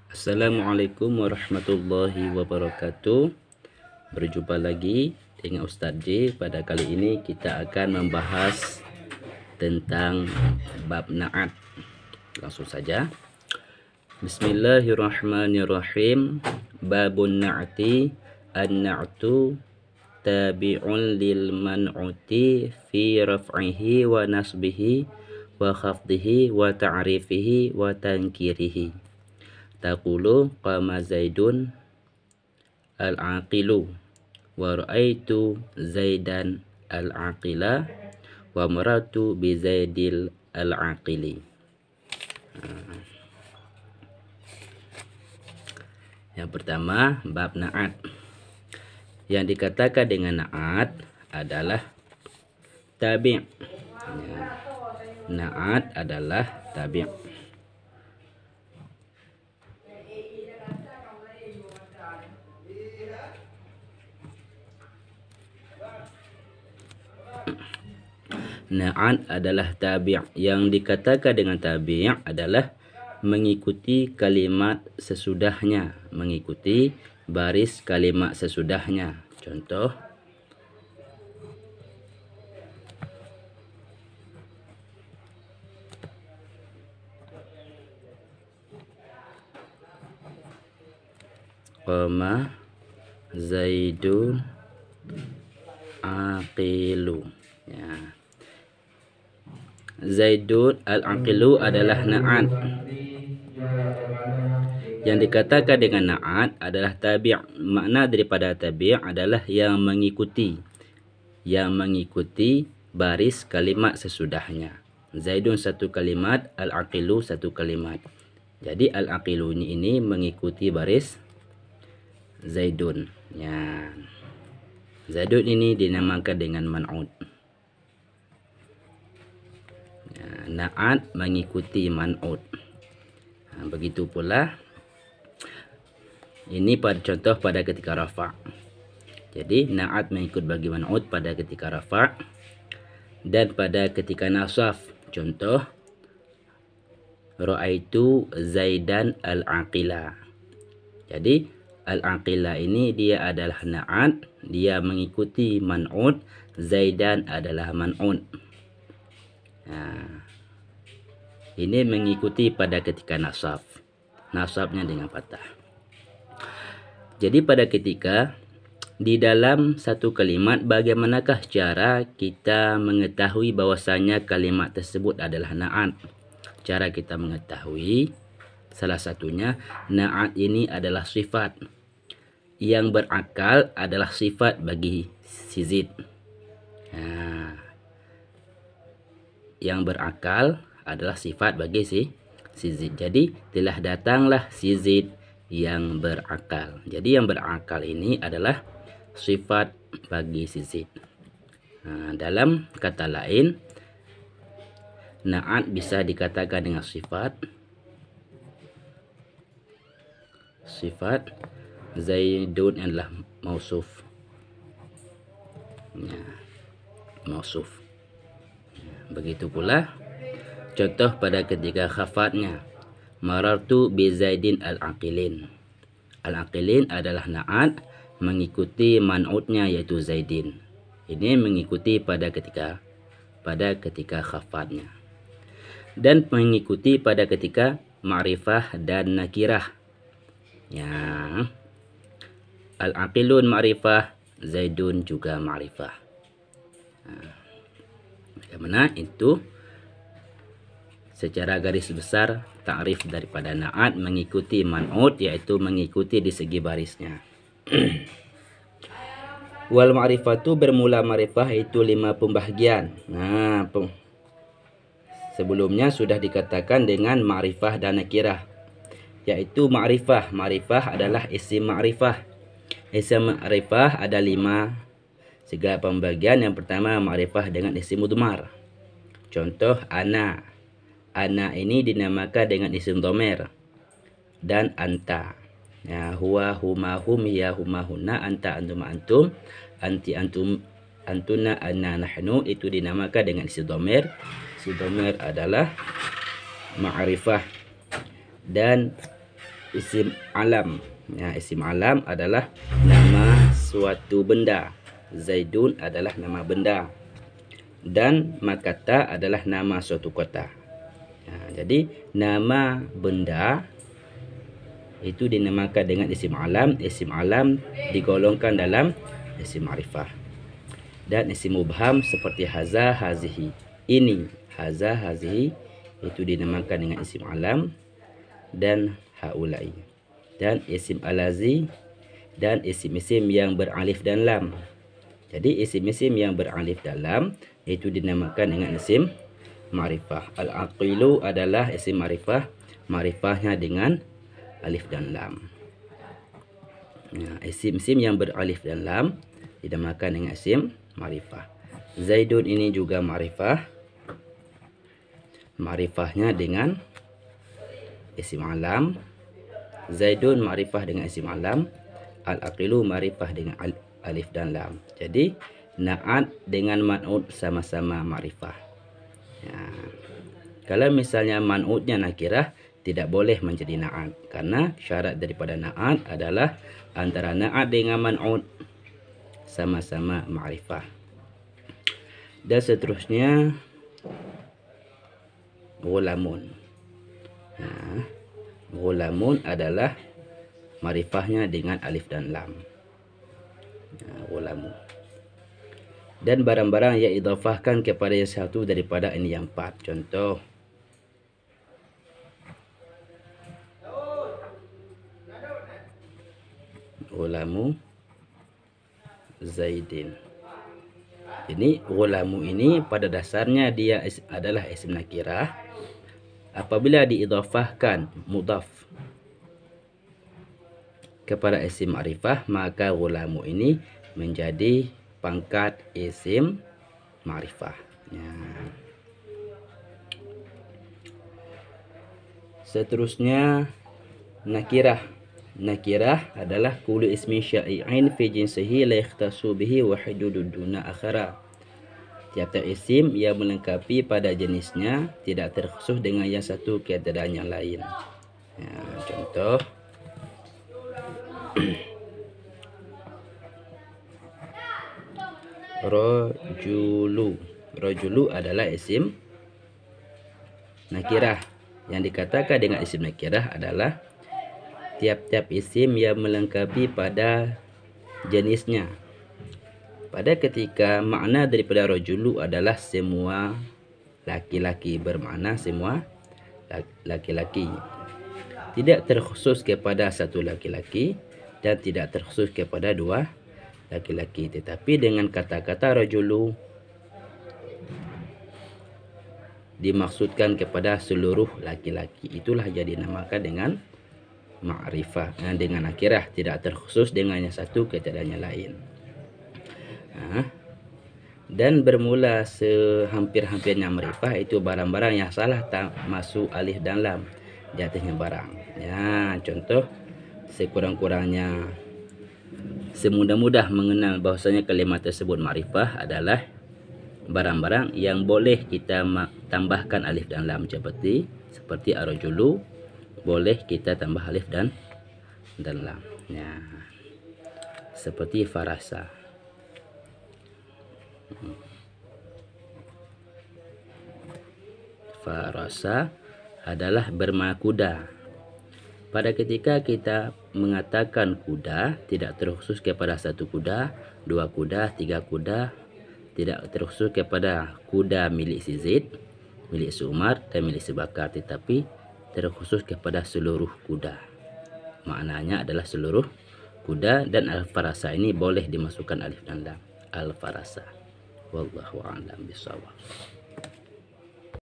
Assalamualaikum warahmatullahi wabarakatuh. Berjumpa lagi dengan Ustaz J. Pada kali ini kita akan membahas tentang bab na'at. Langsung saja. Bismillahirrahmanirrahim. Babun na'ati. An-na'tu tabi'un lil man'uti fi raf'ihi wa nasbihi wa khafdihi wa ta'rifihi wa tankirihi. Taqulu qama Zaidun al-aqilu wa ra'aitu Zaidan al-aqila wa maratu bi Zaidil al-aqili. Yang pertama, bab na'at. Yang dikatakan dengan na'at adalah tabi'. Na'at adalah tabi'. Na'at adalah tabi'. Yang dikatakan dengan tabi' adalah mengikuti kalimat sesudahnya, mengikuti baris kalimat sesudahnya. Contoh, qama Zaidun aqilu. Ya. Zaidun al-aqilu adalah na'at. Yang dikatakan dengan na'at adalah tabi'. Makna daripada tabi' adalah yang mengikuti. Yang mengikuti baris kalimat sesudahnya. Zaidun satu kalimat, al-aqilu satu kalimat. Jadi al-aqilu ini mengikuti baris Zaidun. Ya. Zaidun ini dinamakan dengan man'ut. Na'at mengikuti man'ut. Begitu pula ini pada contoh pada ketika rafa'. Jadi na'at mengikut bagi man'ut pada ketika rafa' dan pada ketika nasaf. Contoh, ra'aitu Zaidan al-aqila. Jadi al-aqila ini dia adalah na'at, dia mengikuti man'ut, Zaidan adalah man'ut. Ini mengikuti pada ketika nasab. Nasabnya dengan fathah. Jadi pada ketika di dalam satu kalimat, bagaimanakah cara kita mengetahui bahwasanya kalimat tersebut adalah na'at? Cara kita mengetahui salah satunya, na'at ini adalah sifat. Yang berakal adalah sifat bagi si Zaid. Yang berakal adalah sifat bagi si Zaid. Jadi telah datanglah si Zaid yang berakal. Jadi yang berakal ini adalah sifat bagi si Zaid. Dalam kata lain, na'at bisa dikatakan dengan sifat. Sifat Zaidun adalah mausuf. Mausuf. Begitu pula contoh pada ketika khafatnya, marartu bi Zaidin al-aqilin. Al-aqilin adalah na'at mengikuti man'utnya yaitu Zaidin. Ini mengikuti pada ketika khafatnya. Dan mengikuti pada ketika ma'rifah dan nakirah. Ya. Al-aqilun ma'rifah, Zaidun juga ma'rifah. Bagaimana itu secara garis besar ta'rif daripada na'at mengikuti man'ut, yaitu mengikuti di segi barisnya. Wal ma'rifatu bermula ma'rifah itu 5 pembahagian. Sebelumnya sudah dikatakan dengan ma'rifah dan nakirah, yaitu ma'rifah. Ma'rifah adalah isim ma'rifah. Isim ma'rifah ada 5 segala pembagian. Yang pertama ma'rifah dengan isim mudmar. Contoh ana. Ana ini dinamakan dengan isim dhamir. Dan anta. Ya, huwa, huma, hum, ya, huma, hunna, anta, antum, antum, anti, antum, antuna, anna, nahnu. Itu dinamakan dengan isim dhamir. Isim dhamir adalah ma'rifah. Dan isim alam. Ya, isim alam adalah nama suatu benda. Zaidun adalah nama benda. Dan Makata adalah nama suatu kota. Jadi nama benda itu dinamakan dengan isim alam. Isim alam digolongkan dalam isim ma'rifah. Dan isim mubham seperti haza, hazihi, ini, haza, hazihi, itu dinamakan dengan isim alam. Dan haulai. Dan isim alazi dan isim-isim yang beralif dan lam. Jadi isim-isim yang beralif dan lam itu dinamakan dengan isim ma'rifah. Al-aqilu adalah isim ma'rifah. Ma'rifahnya dengan alif dan lam. Isim-isim yang beralif dan lam dinamakan dengan isim ma'rifah. Zaidun ini juga ma'rifah. Ma'rifahnya dengan isim alam. Zaidun ma'rifah dengan isim alam. Al-aqilu ma'rifah dengan alif dan lam. Jadi na'at dengan man'ut sama-sama ma'rifah. Kalau misalnya man'utnya nakirah, tidak boleh menjadi na'at, karena syarat daripada na'at adalah antara na'at dengan man'ut sama-sama ma'rifah. Dan seterusnya ghulamun. Ghulamun adalah ma'rifahnya dengan alif dan lam. Ghulamun. Dan barang-barang yang idhafahkan kepada yang satu daripada ini yang empat. Contoh, ghulamu Zaidin. Ini ghulamu ini pada dasarnya dia adalah isim nakirah. Apabila diidhafahkan mudhaf kepada isim ma'rifah, maka ghulamu ini menjadi pangkat isim ma'rifah. Seterusnya nakirah. Nakirah adalah kullu ismi syai'in fi jinsihi la yakhtassu bihi wahidun duna akhara. Tiap-tiap isim yang melengkapi pada jenisnya tidak terkhusus dengan yang satu keadaan yang lain. Contoh, rajulu. Rajulu adalah isim nakirah. Yang dikatakan dengan isim nakirah adalah tiap-tiap isim yang melengkapi pada jenisnya. Pada ketika makna daripada rajulu adalah semua laki-laki, bermakna semua laki-laki. Tidak terkhusus kepada satu laki-laki dan tidak terkhusus kepada dua laki-laki. Tetapi dengan kata-kata rajulu dimaksudkan kepada seluruh laki-laki. Itulah yang dinamakan dengan ma'rifah. Dengan nakirah, tidak terkhusus dengan yang satu keadaan yang lain. Dan bermula sehampir-hampirnya ma'rifah itu barang-barang yang salah tak masuk alif dan lam di atasnya barang. Contoh, sekurang-kurangnya semudah-mudah mengenal bahwasanya kalimat tersebut ma'rifah adalah barang-barang yang boleh kita tambahkan alif dan lam, seperti ar-rajulu boleh kita tambah alif dan lam. Seperti farasa. Farasa adalah bermakuda. Pada ketika kita mengatakan kuda, tidak terkhusus kepada satu kuda, dua kuda, tiga kuda, tidak terkhusus kepada kuda milik si Zaid, milik si Umar, dan milik si Bakar, tetapi terkhusus kepada seluruh kuda. Maknanya adalah seluruh kuda, dan al-farasa ini boleh dimasukkan alif dan lam. Al-farasa. Wallahu a'lam bishawab.